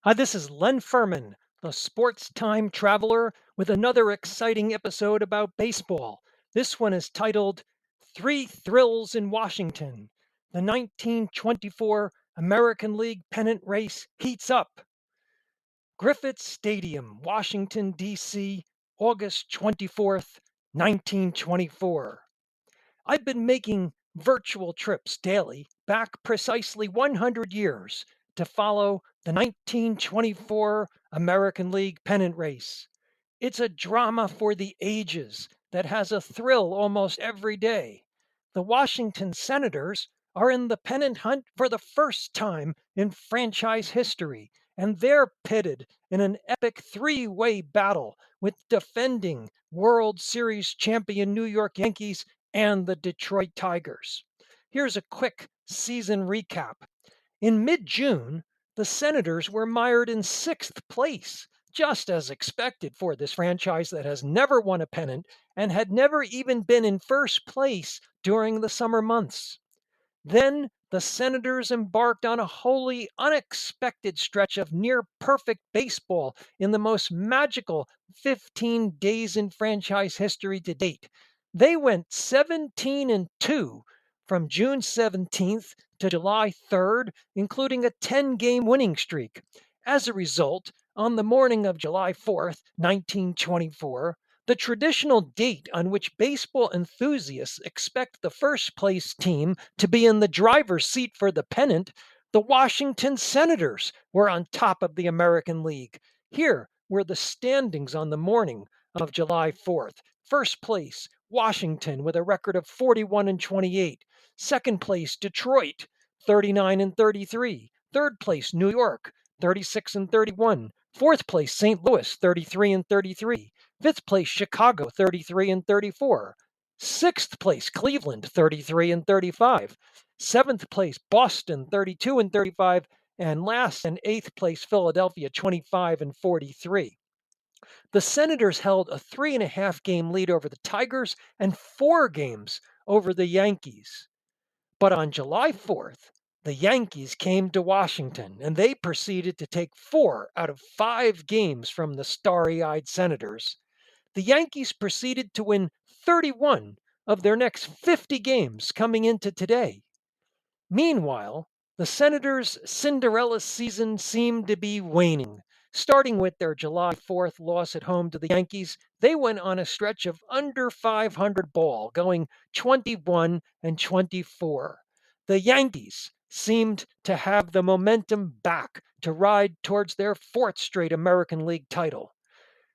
Hi, this is Len Furman, the sports time traveler, with another exciting episode about baseball. This one is titled Three Thrills in Washington. The 1924 American League pennant race heats up. Griffith Stadium, Washington, D.C., August 24th, 1924. I've been making virtual trips daily back precisely 100 years to follow the 1924 American League pennant race. It's a drama for the ages that has a thrill almost every day. The Washington Senators are in the pennant hunt for the first time in franchise history, and they're pitted in an epic three-way battle with defending World Series champion New York Yankees and the Detroit Tigers. Here's a quick season recap. In mid June, the Senators were mired in sixth place, just as expected for this franchise that has never won a pennant and had never even been in first place during the summer months. Then the Senators embarked on a wholly unexpected stretch of near perfect baseball in the most magical 15 days in franchise history to date. They went 17-2 from June 17th to July 3rd, including a 10-game winning streak. As a result, on the morning of July 4th, 1924, the traditional date on which baseball enthusiasts expect the first place team to be in the driver's seat for the pennant, the Washington Senators were on top of the American League. Here were the standings on the morning of July 4th. First place, Washington with a record of 41-28. Second place, Detroit, 39-33. Third place, New York, 36-31. Fourth place, St. Louis, 33-33. Fifth place, Chicago, 33-34. Sixth place, Cleveland, 33-35. Seventh place, Boston, 32-35. And last and eighth place, Philadelphia, 25-43. The Senators held a 3.5 game lead over the Tigers and 4 games over the Yankees. But on July 4th, the Yankees came to Washington and they proceeded to take 4 out of 5 games from the starry eyed Senators. The Yankees proceeded to win 31 of their next 50 games coming into today. Meanwhile, the Senators' Cinderella season seemed to be waning. Starting with their July 4th loss at home to the Yankees, they went on a stretch of under 500 ball, going 21-24. The Yankees seemed to have the momentum back to ride towards their fourth straight American League title.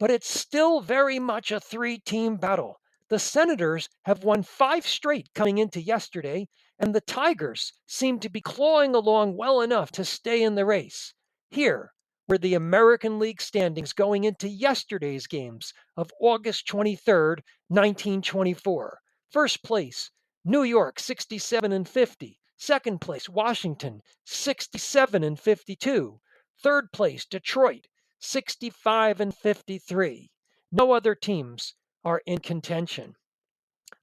But it's still very much a three-team battle. The Senators have won 5 straight coming into yesterday, and the Tigers seem to be clawing along well enough to stay in the race. Here were the American League standings going into yesterday's games of August 23rd, 1924. First place, New York, 67-50. Second place, Washington, 67-52. Third place, Detroit, 65-53. No other teams are in contention.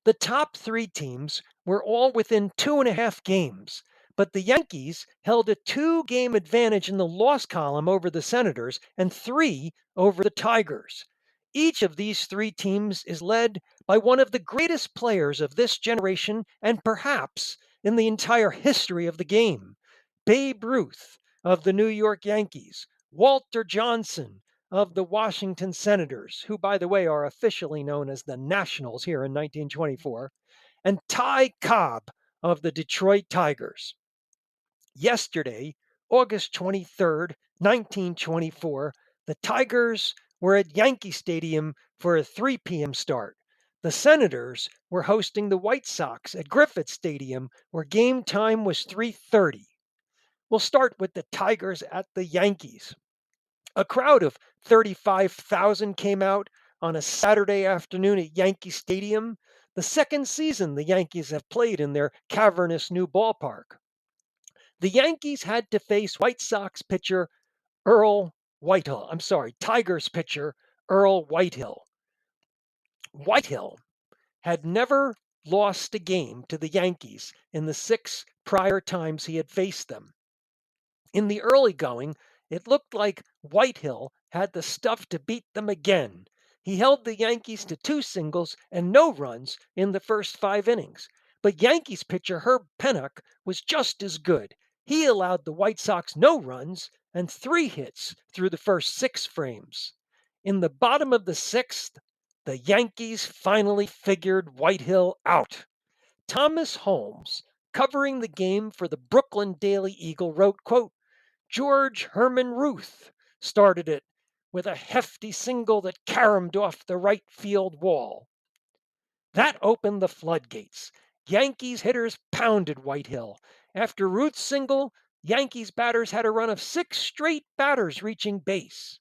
The top 3 teams were all within 2.5 games, but the Yankees held a 2 game advantage in the loss column over the Senators and 3 over the Tigers. Each of these 3 teams is led by one of the greatest players of this generation and perhaps in the entire history of the game, Babe Ruth of the New York Yankees, Walter Johnson of the Washington Senators, who, by the way, are officially known as the Nationals here in 1924, and Ty Cobb of the Detroit Tigers. Yesterday, August 23rd, 1924, the Tigers were at Yankee Stadium for a 3 p.m. start. The Senators were hosting the White Sox at Griffith Stadium, where game time was 3:30. We'll start with the Tigers at the Yankees. A crowd of 35,000 came out on a Saturday afternoon at Yankee Stadium, the second season the Yankees have played in their cavernous new ballpark. The Yankees had to face White Sox pitcher Earl Whitehill. I'm sorry, Tigers pitcher Earl Whitehill. Whitehill had never lost a game to the Yankees in the 6 prior times he had faced them. In the early going, It looked like Whitehill had the stuff to beat them again. He held the Yankees to 2 singles and no runs in the first 5 innings. But Yankees pitcher Herb Pennant was just as good. He allowed the White Sox no runs and 3 hits through the first 6 frames. In the bottom of the 6th, the Yankees finally figured Whitehill out. Thomas Holmes, covering the game for the Brooklyn Daily Eagle, wrote, quote, George Herman Ruth started it with a hefty single that caromed off the right field wall. That opened the floodgates. Yankees hitters pounded Whitehill. After Ruth's single, Yankees batters had a run of 6 straight batters reaching base.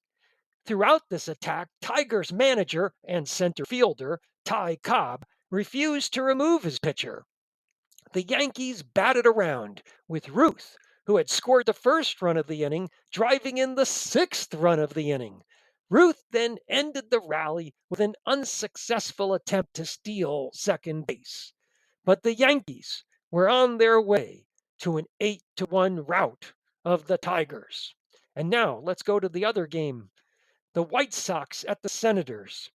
Throughout this attack, Tigers manager and center fielder Ty Cobb refused to remove his pitcher. The Yankees batted around, with Ruth, who had scored the first run of the inning, driving in the 6th run of the inning. Ruth then ended the rally with an unsuccessful attempt to steal second base. But the Yankees were on their way to an 8-1 rout of the Tigers. And now let's go to the other game, the White Sox at the Senators.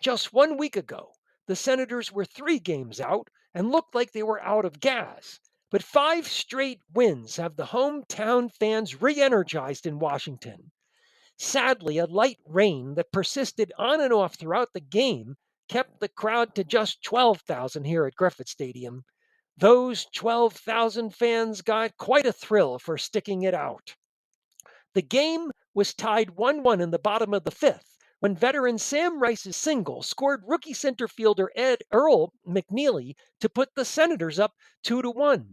Just 1 week ago, the Senators were 3 games out and looked like they were out of gas. But 5 straight wins have the hometown fans re energized in Washington. Sadly, a light rain that persisted on and off throughout the game kept the crowd to just 12,000 here at Griffith Stadium. Those 12,000 fans got quite a thrill for sticking it out. The game was tied 1-1 in the bottom of the 5th when veteran Sam Rice's single scored rookie center fielder Earl McNeely to put the Senators up 2-1.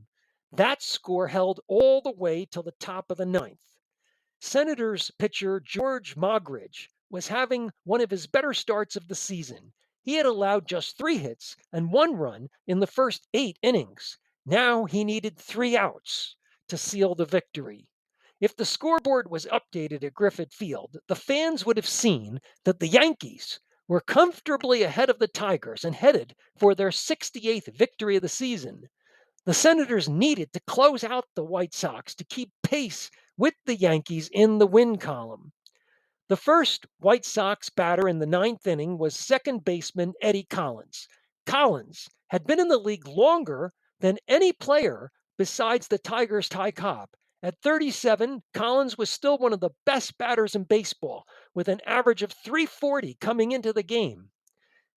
That score held all the way till the top of the 9th. Senators pitcher George Mogridge was having one of his better starts of the season. He had allowed just 3 hits and 1 run in the first 8 innings. Now he needed 3 outs to seal the victory. If the scoreboard was updated at Griffith Field, the fans would have seen that the Yankees were comfortably ahead of the Tigers and headed for their 68th victory of the season. The Senators needed to close out the White Sox to keep pace with the Yankees in the win column. The first White Sox batter in the 9th inning was second baseman Eddie Collins. Collins had been in the league longer than any player besides the Tigers' Ty Cobb. At 37, Collins was still one of the best batters in baseball, with an average of 340 coming into the game.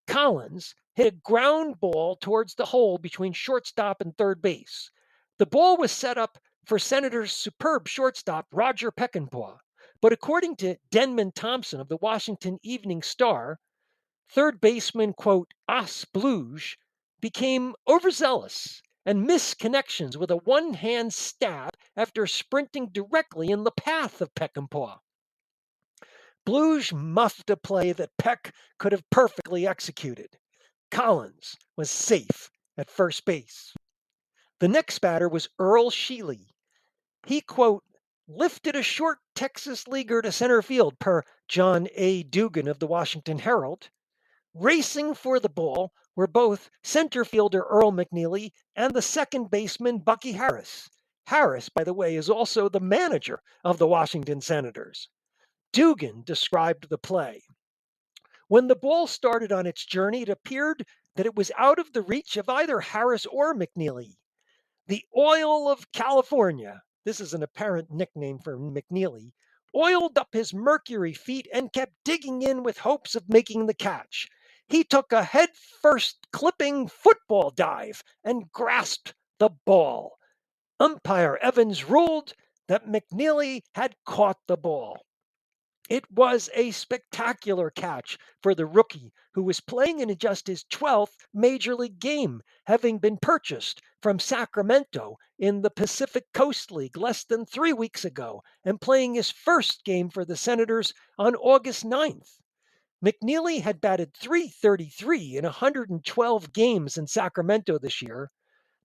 Collins hit a ground ball towards the hole between shortstop and third base. The ball was set up for Senators' superb shortstop, Roger Peckinpah. But according to Denman Thompson of the Washington Evening Star, third baseman, quote, As Bluge, became overzealous and missed connections with a one-hand stab after sprinting directly in the path of Peckinpah. Bluge muffed a play that Peck could have perfectly executed. Collins was safe at first base. The next batter was Earl Sheely. He, quote, lifted a short Texas leaguer to center field, per John A. Dugan of the Washington Herald. Racing for the ball were both center fielder Earl McNeely and the second baseman Bucky Harris. Harris, by the way, is also the manager of the Washington Senators. Dugan described the play. When the ball started on its journey, it appeared that it was out of the reach of either Harris or McNeely. The oil of California, this is an apparent nickname for McNeely, oiled up his mercury feet and kept digging in with hopes of making the catch. He took a head-first clipping football dive and grasped the ball. Umpire Evans ruled that McNeely had caught the ball. It was a spectacular catch for the rookie, who was playing in just his 12th major league game, having been purchased from Sacramento in the Pacific Coast League less than 3 weeks ago and playing his first game for the Senators on August 9th. McNeely had batted .333 in 112 games in Sacramento this year.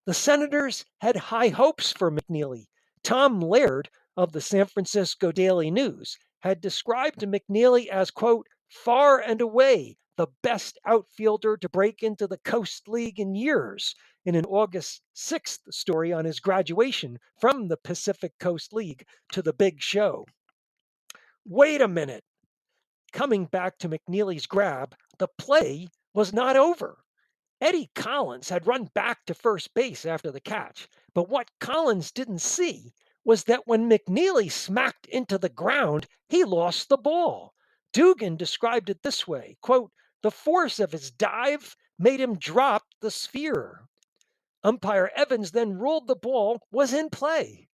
The Senators had high hopes for McNeely. Tom Laird of the San Francisco Daily News had described McNeely as, quote, far and away the best outfielder to break into the Coast League in years, in an August 6th story on his graduation from the Pacific Coast League to the Big Show. Wait a minute. Coming back to McNeely's grab, the play was not over. Eddie Collins had run back to first base after the catch, but what Collins didn't see was that when McNeely smacked into the ground, he lost the ball. Dugan described it this way, quote, "The force of his dive made him drop the sphere." Umpire Evans then ruled the ball was in play.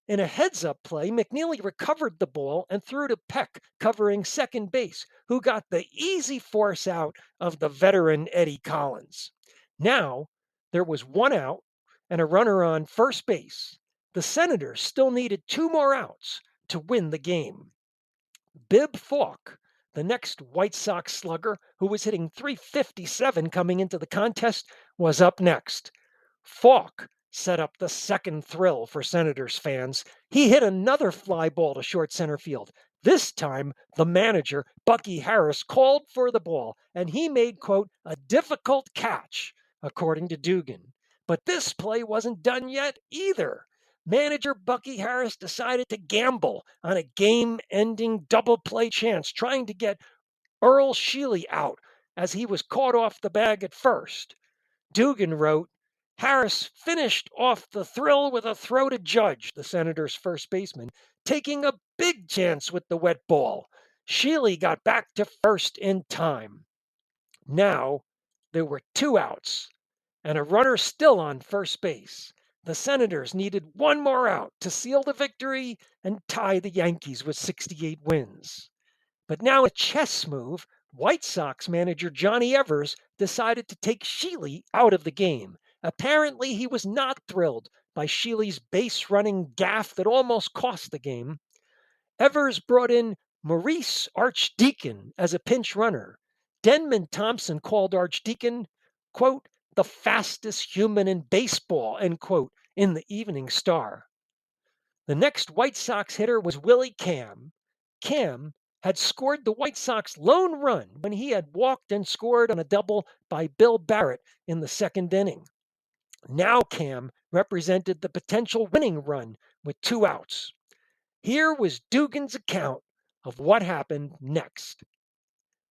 In a heads-up play, McNeely recovered the ball and threw to Peck, covering second base, who got the easy force out of the veteran Eddie Collins. Now, there was one out and a runner on first base. The Senators still needed two more outs to win the game. Bib Falk, the next White Sox slugger who was hitting .357 coming into the contest, was up next. Falk set up the second thrill for Senators fans. He hit another fly ball to short center field. This time, the manager, Bucky Harris, called for the ball, and he made, quote, "a difficult catch," according to Dugan. But this play wasn't done yet either. Manager Bucky Harris decided to gamble on a game-ending double play chance, trying to get Earl Sheely out as he was caught off the bag at first. Dugan wrote, "Harris finished off the thrill with a throw to Judge, the Senators' first baseman, taking a big chance with the wet ball. Sheely got back to first in time." Now there were two outs and a runner still on first base. The Senators needed one more out to seal the victory and tie the Yankees with 68 wins. But now a chess move, White Sox manager Johnny Evers decided to take Sheely out of the game. Apparently, he was not thrilled by Sheely's base running gaffe that almost cost the game. Evers brought in Maurice Archdeacon as a pinch runner. Denman Thompson called Archdeacon, quote, "the fastest human in baseball," end quote, in the Evening Star. The next White Sox hitter was Willie Cam. Cam had scored the White Sox lone run when he had walked and scored on a double by Bill Barrett in the second inning. Now Cam represented the potential winning run with two outs. Here was Dugan's account of what happened next.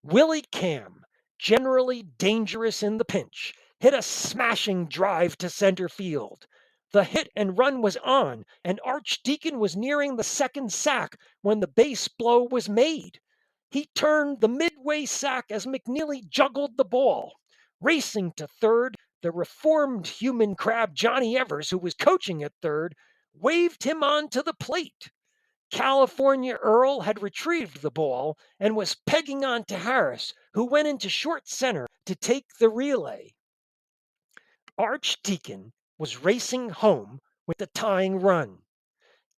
Willie Cam, generally dangerous in the pinch, hit a smashing drive to center field. The hit and run was on, and Archdeacon was nearing the second sack when the base blow was made. He turned the midway sack as McNeely juggled the ball. Racing to third, the reformed human crab Johnny Evers, who was coaching at third, waved him onto the plate. California Earl had retrieved the ball and was pegging on to Harris, who went into short center to take the relay. Archdeacon was racing home with the tying run.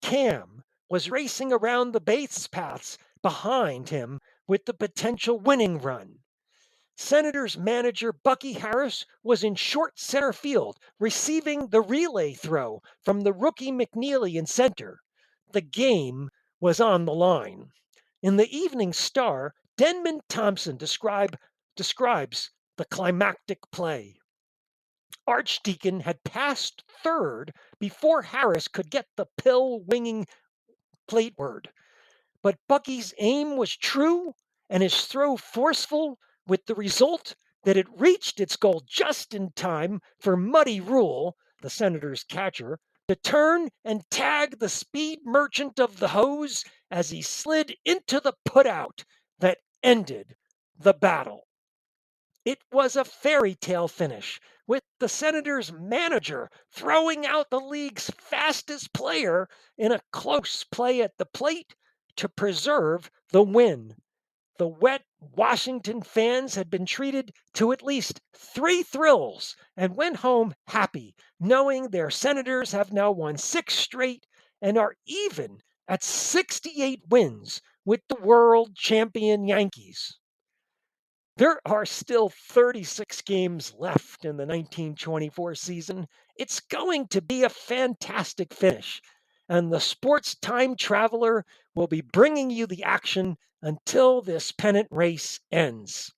Cam was racing around the base paths behind him with the potential winning run. Senators manager Bucky Harris was in short center field, receiving the relay throw from the rookie McNeely in center. The game was on the line. In the Evening Star, Denman Thompson describes the climactic play. Archdeacon had passed third before Harris could get the pill winging plateward. But Bucky's aim was true and his throw forceful, with the result that it reached its goal just in time for Muddy Rule, the Senators' catcher, to turn and tag the speed merchant of the hose as he slid into the putout that ended the battle. It was a fairy tale finish, with the Senators' manager throwing out the league's fastest player in a close play at the plate to preserve the win. The wet Washington fans had been treated to at least three thrills and went home happy, knowing their Senators have now won 6 straight and are even at 68 wins with the world champion Yankees. There are still 36 games left in the 1924 season. It's going to be a fantastic finish, and the sports time traveler will be bringing you the action until this pennant race ends.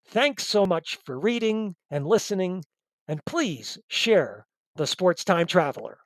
Thanks so much for reading and listening, and please share the Sports Time Traveler.